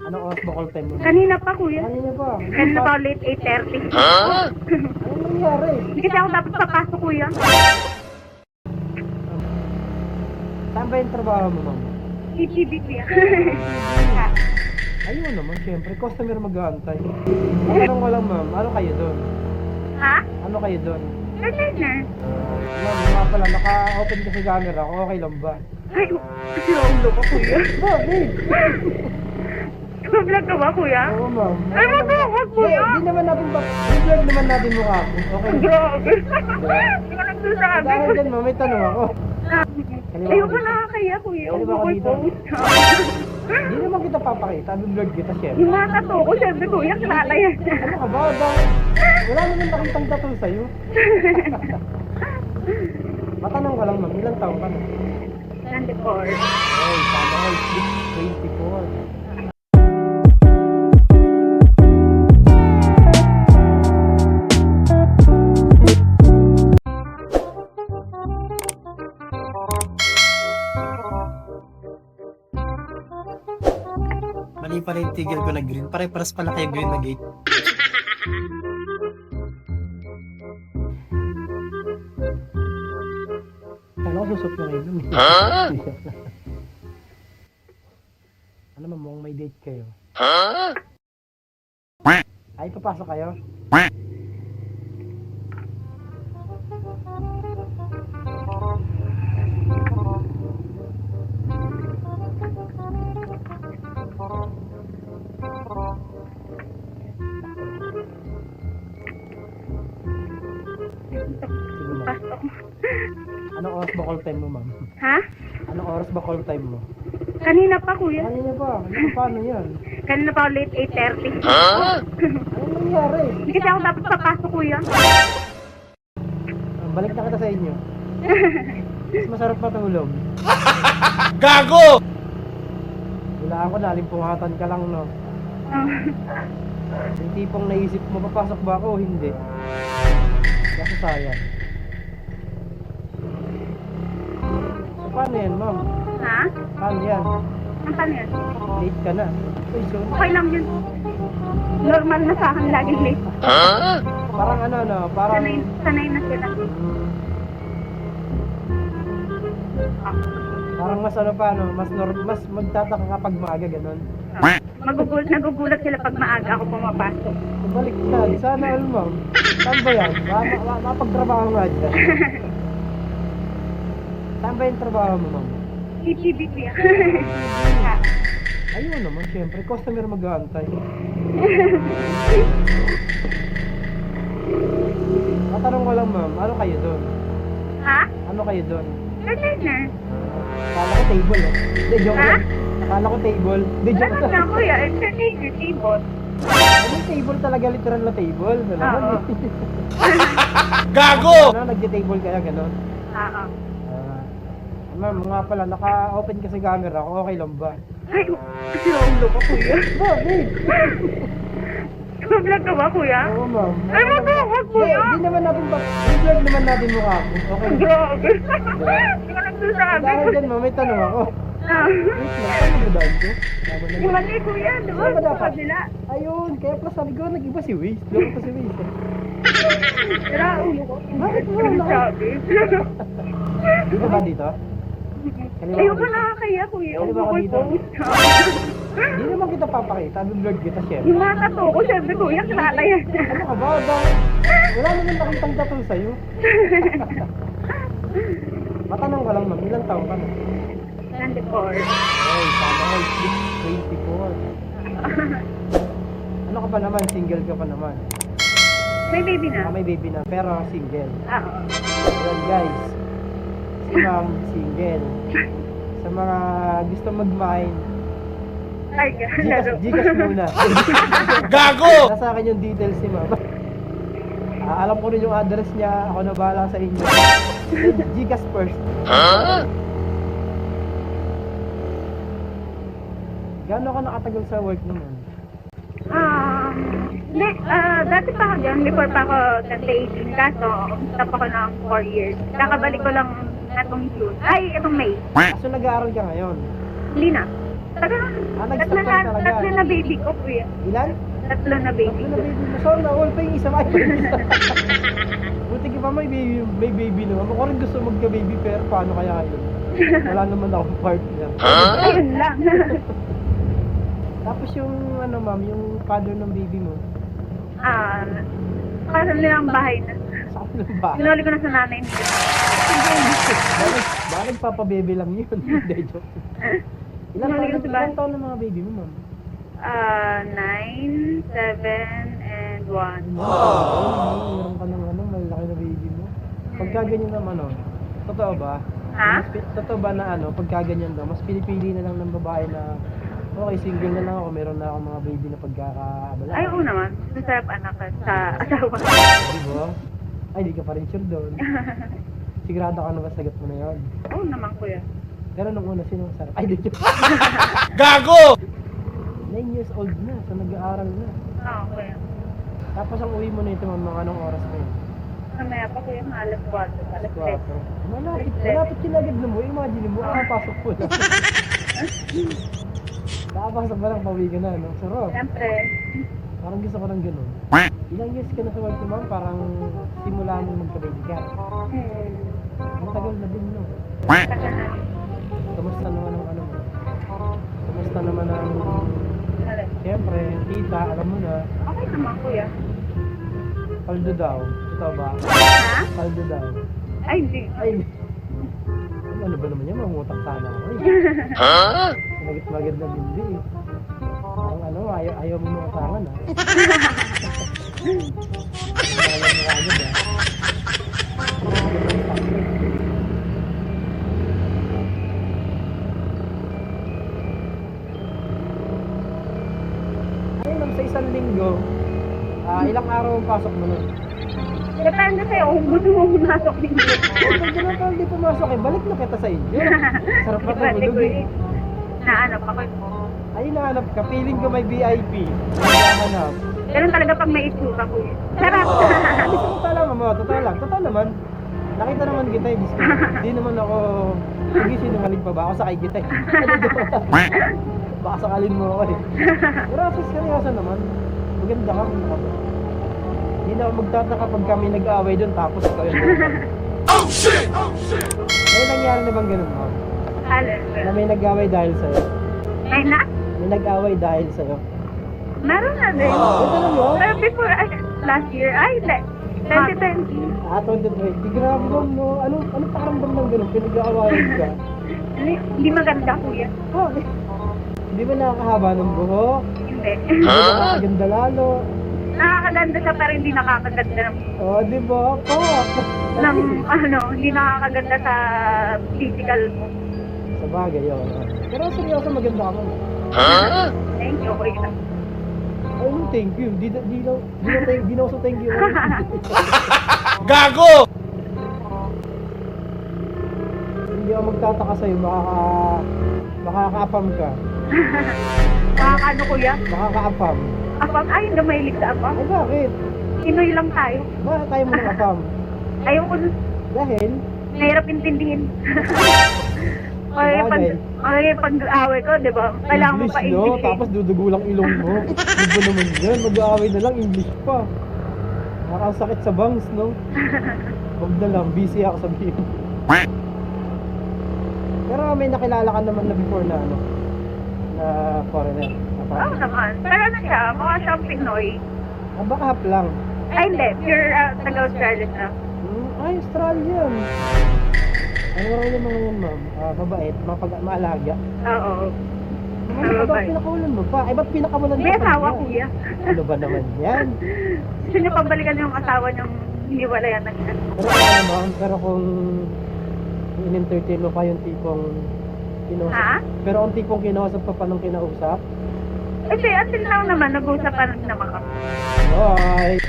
Anong oras ba call time mo? Kanina pa, kuya. Kanina pa. Kanina pa ulit, 8:30. Anong nangyari? Hindi kasi ako dapat papasok, kuya. Saan ba yung trabaho mo, ma'am? ETV, kuya. Ayun naman, syempre. Customer mag-aantay. Tanong ko lang, ma'am. Ano kayo doon? Ha? Ano kayo doon? Designer. Ma'am, nga pala, naka-open kasi camera ko. Okay lang ba? Ay, kasi ulo ko, kuya. Bakit? Vlog ka ba, kuya? Oo, ma'am. Ay, wag mo, wag, kuya. Hindi naman natin ba? I-vlog naman natin mukha ko. Okay. Grabe. Hindi ko nagsasabi. Dahil dyan, ma'am, may tanong ako. Ayoko nakakaya, kuya. Kaliwa ka Google dito. post ka. Hindi naman kita papakita. I-vlog kita, syempre. Yung mga tato ko, syempre, kuya, kilala yan. Ano ka ba? Wala naman nakitang tattoo sa'yo. Matanong ko lang, ma'am. Ilang taon ka na? 24. Ay, sana all 24. Mali pala yung tigil ko na green. Pare-paras pala kayo green na gate. Kala ko susot na kayo dun. Ano ma'am, mukhang may date kayo. Ay, papasok kayo? Sige ma'am. Pasok. Anong oras ba call time mo, ma'am? Ha? Anong oras ba call time mo? Kanina pa, kuya. Kanina pa. Paano yan? Kanina pa ulit, 8:30. Anong nangyari? Hindi kasi ako dapat papasok, kuya. Balik na kita sa inyo. Mas masarap matulog. Gago! Hulaan ko na, alimpungatan ka lang, no? Yung tipong naisip mo, papasok ba ako o hindi? Kasi sayang. So, paano yan, ma'am? Ha? Paano yan? Ang paano yan? Late ka na. Uy, so, Okay lang yun. Normal na sa akin laging late. parang ano, no? Parang... Sanay na sila. Parang mas ano pa, no? Mas magtataka kapag maaga, ganun. Nagugulat sila pag maaga ako pumapasok. Balik ka. Sana all, ma'am. Saan ba yan? Mapagtrabaho nga dyan. Saan ba yung trabaho mo, ma'am? ETV, kuya. Ayun naman, syempre. Customer mag-aantay. Matanong ko lang, ma'am. Ano kayo doon? Ha? Ano kayo doon? Designer. Akala ko table, eh. Hindi, joke Ha? lang. Akala ko table. Hindi, joke Ano na, lang. kuya? Entertainer table. Ano yung table talaga? Literal na table? Wala Oo. naman, eh. Gago! Ano, nagja-table kaya, gano'n? Oo. Ma'am, nga pala, naka-open kasi camera ko. Okay lang ba? Ay, kasi ulo ko, kuya. Bakit? Vlog ka ba, kuya? Oo, ma'am. Ay, wag mo, wag, kuya. Hindi naman natin ba? I-vlog naman natin mukha ko. Okay. Grabe. Hindi ko nagsasabi. Dahil dyan, ma'am, may tanong ako. Wait lang, saan mo ba ko? Tama na Yung yun. mali, kuya. Diba? Saan ba Sa dapat? kabila. Ayun, kaya pala sabi ko, nag-iba si Waze. Loko pa si Waze. Tara, ulo ko. Bakit mo? Ano sabi? Dito ba dito? Kaliwa Ayoko ka dito. nakakaya, kuya. Kaliwa ka Google dito. post ka. Hindi naman kita papakita. I-vlog kita, syempre. Yung mga tato ko, syempre, kuya, kilala yan. Ano ka ba? Wala naman nakitang tattoo sa'yo. Matanong ko lang, ma'am. Ilang taon ka na? 24. Ay, sana all 24. Ano ka pa naman? Single ka pa naman. May baby na. May baby na, pero single. Oo. Ayan, guys. Si ma'am, single. Sa mga gusto mag-mine, Ay, lalo. Gcash muna. Gago! Nasa akin yung details ni ma'am. Alam ko rin yung address niya. Ako na bahala sa inyo. Gcash first. Huh? Gaano ka nakatagal sa work naman? Hindi, dati pa ako dyan, before pa ako nag-18, kaso stop ako ng 4 years. Kakabalik ko lang itong June. Ay, itong May. So nag-aaral ka ngayon? Hindi na. Taga, nag-stop ka talaga. tatlo na baby ko, kuya. Ilan? Tatlo na baby Tatlo ko. na baby mo. So na-all pa yung isa pa. Buti ka pa may baby naman. Ako rin gusto magka-baby pero paano kaya yun? Wala naman akong partner. Ayun lang. Tapos yung ano ma'am, yung father ng baby mo, Parang nilang bahay na. sa kanila ba? Sinuli ko na sa nanay niya. Baka nagpapabebe lang yun. Hindi, joke. Ilang taon ng mga baby mo ma'am? 9, 7, and 1. Meron ka ng ano, malaki na baby mo. Pagka ganyan naman ano, totoo ba? Ha? Totoo ba na ano, pagka ganyan daw, mas pinipili na lang ng babae na okay, single na lang ako, meron na akong mga baby na pagkakaabala. Ay, oo naman. Masarap anak ka sa asawa. Di ba? Ay, di ka pa rin sure doon. Sigurado ka na ba sagot mo na yun? Oo naman, kuya. Pero nung una, sino masarap? Ay, di joke. Gago! 9 years old na, so nag-aaral na. Oo, kuya. Tapos ang uwi mo na ito, mga anong oras na yun? Mamaya pa kuya, mga alas 4, alas 3. Malapit kinagad na mo. Imagine mo, kakapasok ko lang. Nakapasok ba lang, pauwi ka na, no? Sarap. Siyempre. Parang gusto ko ng ganun. Ilang years ka na sa work mo, ma'am? Parang simula mo magka-baby ka. Matagal na din, no? Kamusta naman ang ano mo? Kamusta naman ang... Siyempre, tita, alam mo na, Okay naman, kuya. paldo daw. Totoo ba? Ha? Paldo daw. Ay, hindi. Ay, ano ba naman yan? Mangutang sana ako eh. Magit-magit na hindi eh. Ang ano, ayaw mo mga utangan ah. Ayaw mo kagad ah. Ayun lang, sa isang linggo, ilang araw ang pasok mo nun? Depende sa'yo kung gusto mo pumasok din. Pag na pa hindi pumasok eh, balik na kita sa inyo. Sarap pa Depende, tulog eh. kuya. Naano pa ko. Ay, nahanap ka. Feeling ko may VIP. Nahanap. Ganun talaga pag may itsura, kuya. Sarap. Hindi sa totoo lang, mama. Totoo lang. Totoo naman. Nakita naman kita eh. Hindi naman ako... Sige, sinungaling pa ba? Ako sakay kita eh. Baka sakalin mo ako eh. Pero kasi seryoso naman. Maganda ka. Hindi na ako magtataka pag kami nag-aaway doon tapos ikaw yun. Oh shit! Oh shit! May nangyari na bang ganun, ma'am? Na may nag-aaway dahil sa'yo? Ay na? May nag-aaway dahil sa'yo? Meron na din. Ito lang yun? Pero before, last year, ay, 2020. 2020. Grabe ma'am, no? Anong pakiramdam ng ganun? Pinag-aawayan ka? Hindi maganda, kuya. Oh, hindi ba nakakahaba ng buhok? Hindi. Hindi ba nakakaganda lalo? Nakakaganda siya pero hindi nakakaganda Oh, di ba? hindi nakakaganda sa physical mo. Sa bagay, yun. Pero seryoso maganda ka mo. Thank you, kuya. Ay, thank you. Di na so thank you. Gago! Hindi ako magtataka sa'yo. Makakaapam ka. Makakano, kuya? Makakaapam. Apam? Ay, hindi mahilig sa apam. Ay, bakit? Pinoy lang tayo. Bakit tayo mo ng apam? Ayaw ko nun. Dahil? Mahirap intindihin. Sabagay. Pag-away ko, di ba? Kailangan mo English, pa no? English. Tapos dudugulang ilong mo. Di ba naman yan? Mag-aaway na lang, English pa. Nakakasakit sa bangs, no? Huwag na lang, busy ako sabihin. Pero may nakilala ka naman na before na ano? Na foreigner. Oo naman. Pero ano siya? Mukha siyang Pinoy. Baka hap lang. Ay, hindi. Pure taga-Australia siya. Ay, Australian. Ano raw yung mga yan, ma'am? Mabait, maalaga. Oo. Ano ba pinakawalan mo pa? Ay, ba't pinakawalan mo May pa asawa, niya? kuya. Ano ba naman yan? Gusto niyo pabalikan yung asawa niyang hiniwalayan na siya. Pero ano, ma'am, pero kung in-entertain mo pa yung tipong kinausap. Ha? Pero ang tipong kinausap pa pa nung kinausap? Kasi until now naman, nag-usap pa rin naman kami. Ay,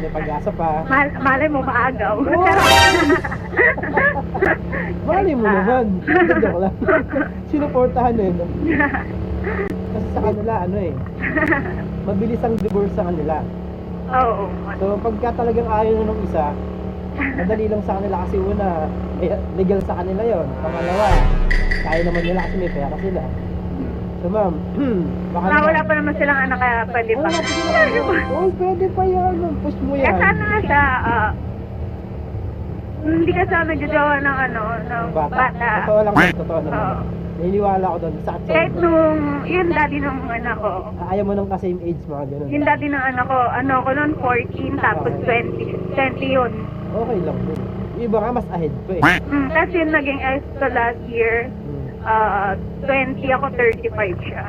may pag-asa pa. Malay mo, maagaw. Malay mo naman. Joke lang. Sinuportahan eh. No? Kasi sa kanila, ano eh, mabilis ang divorce sa kanila. Oo. So, pagka talagang ayaw na ng isa, madali lang sa kanila kasi una, legal sa kanila yon. Pangalawa, kaya naman nila kasi may pera sila. So, ma'am, baka Wala pa naman silang anak kaya pwede pa. Oh, pwede pa yan. Push mo Eh, yan. sana nga siya, hindi ka sana nagjojowa ng ng bata. Totoo lang, ma'am, totoo Oo. naman. Naniniwala ako doon. Sakit sa Kahit nung, yung daddy ng anak ko, ayaw mo nang ka-same age, mga ganun. yung daddy ng anak ko, ko noon 14, tapos 20 yun. Okay lang din. Yung iba nga mas ahead pa eh. Kasi yung naging ex ko last year, 20 ako, 35 siya.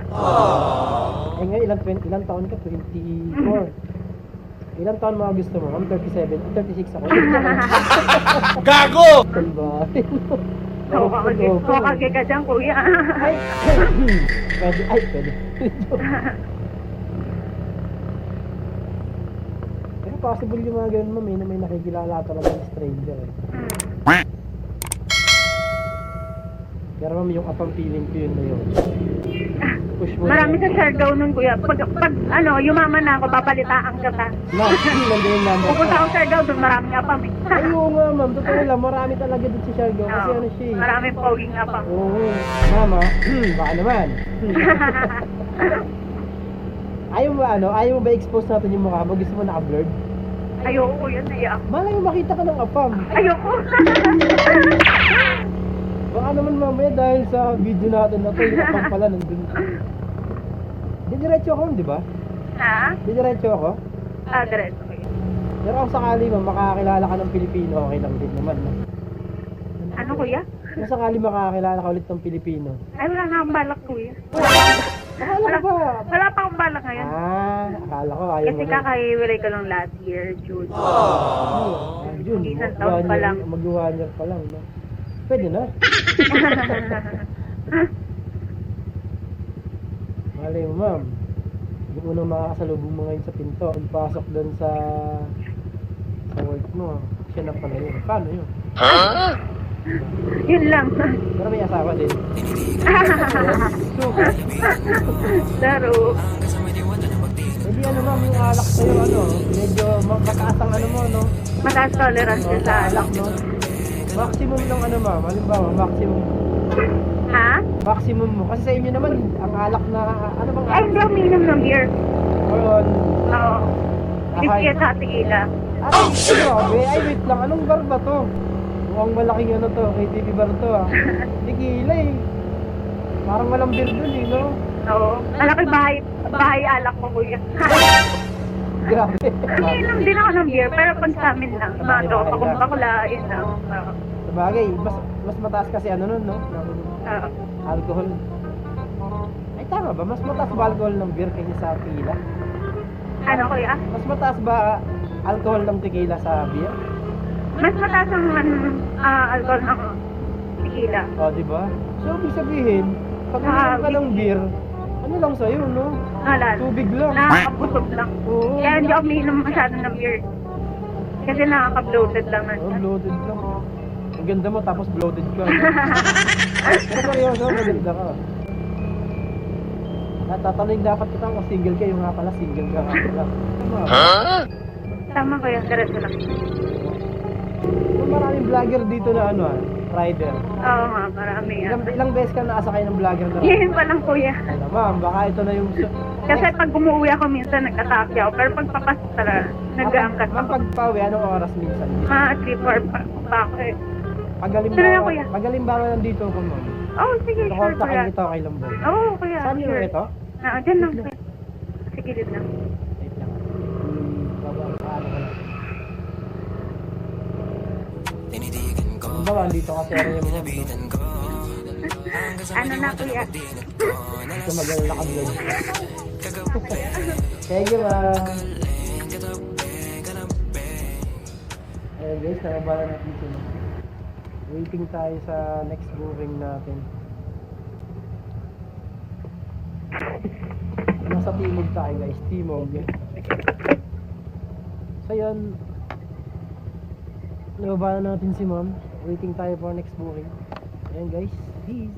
Eh ngayon, ilang taon ka? 24. Ilang taon mga gusto mo? I'm 37, 36 ako. Gago! Diba? Oo, kage ka dyan, kuya. Ay, pwede. Pero possible yung mga ganun, ma'am, na may nakikilala talaga ng stranger eh. Pero ma'am, yung apang feeling ko yun na yun. Push mo Marami na. sa Siargao nun, kuya. Pag yumaman na ako, papalitaan ka ta. Nandiyan yung number. Pupunta ako sa Siargao, doon maraming apam eh. Ay, oo nga ma'am, totoo lang, marami talaga dito sa Siargao kasi ano siya eh. Maraming poging apam. Oo, mama, baka naman. Ayaw mo ba expose natin yung mukha mo? Gusto mo naka-blurred? Ayoko, kuya, naiyak. Malay mo makita ka ng apam. Ayoko. Baka naman mamaya dahil sa video natin na to, yung apam pala nandun. Didiretso ako, di ba? Ha? Didiretso ako. Address, kuya. Pero kung sakali ma'am, makakakilala ka ng Pilipino, okay lang din naman. No? Ano, kuya? Kung sakali makakakilala ka ulit ng Pilipino. Ay, wala nga akong balak, kuya. Akala ko ba? Wala pa akong balak ngayon. Akala ko ayaw Kasi mo. kakaiwalay ko lang last year, June. June, Isang taon pa lang. mag-1 year pa lang. No? Pwede na. Malay mo, ma'am. Yung unang makakasalubong mo ngayon sa pinto, pagpasok doon sa work mo, siya na pala yun. Paano yun? Yun lang. Pero may asawa din. Laro. Hindi ano ma'am, yung alak sa'yo, medyo mataas ang ano mo, no? Mataas tolerance Oh, sa alak. no? Maximum ng ma'am, halimbawa, Ha? maximum mo. Kasi sa inyo naman, ang alak na, ano bang Ay, hindi ako minum ng beer. Or on, Oo. Whiskey at sa tequila. grabe, ay wait lang, anong bar ba to? Mukhang malaking ano to, KTV bar to ah. Tequila eh. Parang walang beer dun eh, no? Oo. Malaki bahay alak ko, kuya. Grabe. Minum din ako ng beer, pero pag sa amin lang. Mga tropa kong bakla, yun lang. Sabagay, mas mataas kasi ano nun, no? Oo. Alcohol. Ay tama ba? Mas mataas ba alcohol ng beer kaysa sa tequila? Ano, kuya? Mas mataas ba alcohol ng tequila sa beer? Mas mataas ang alcohol ng tequila. O, di ba? So, ibig sabihin, pag uminom ka ng beer, ano lang sa'yo, no? Halal. Tubig lang. Nakakabusog lang. Oo. Kaya hindi ako minum masyado ng beer. Kasi nakaka-bloated lang na Oh, siya. bloated lang. Ang ganda mo, tapos bloated ka. Pero seryoso, maganda ka. Natatanong dapat kita kung single ka, yung nga pala single ka nga pala. Tama ko yung diretso lang. So, maraming vlogger dito na rider. Oo nga, marami yan. Ilang beses ka nakasakay ng vlogger na rider? Yun pa lang, kuya. Alam, ma'am, baka ito na yung... Kasi pag umuwi ako minsan, nagkataksi ako. Pero pag papasok talaga, nag-aangkat Ma'am, ako. pagpawi, anong oras minsan? Mga 3-4 pa ako eh. Sige na, kuya. Pagalimbawa nandito ko, ma'am. Oh, sige, sure, kuya. Kukontakin kita kay Lamboy. Oo, kuya. Saan yung Sure. ito? Dyan lang, kuya. Sige, dyan lang. Wait lang. Baba, paano ka lang? Halimbawa, dito kasi rin yung mga Ano na, kuya? Ito magalang naka-vlog. Thank you, ma'am. Ayun guys, nakabala natin sila. Waiting tayo sa next booking natin. Nasa Timog tayo guys, Timog. So yun, nababa na natin si ma'am. Waiting tayo for next booking. Ayan guys, peace.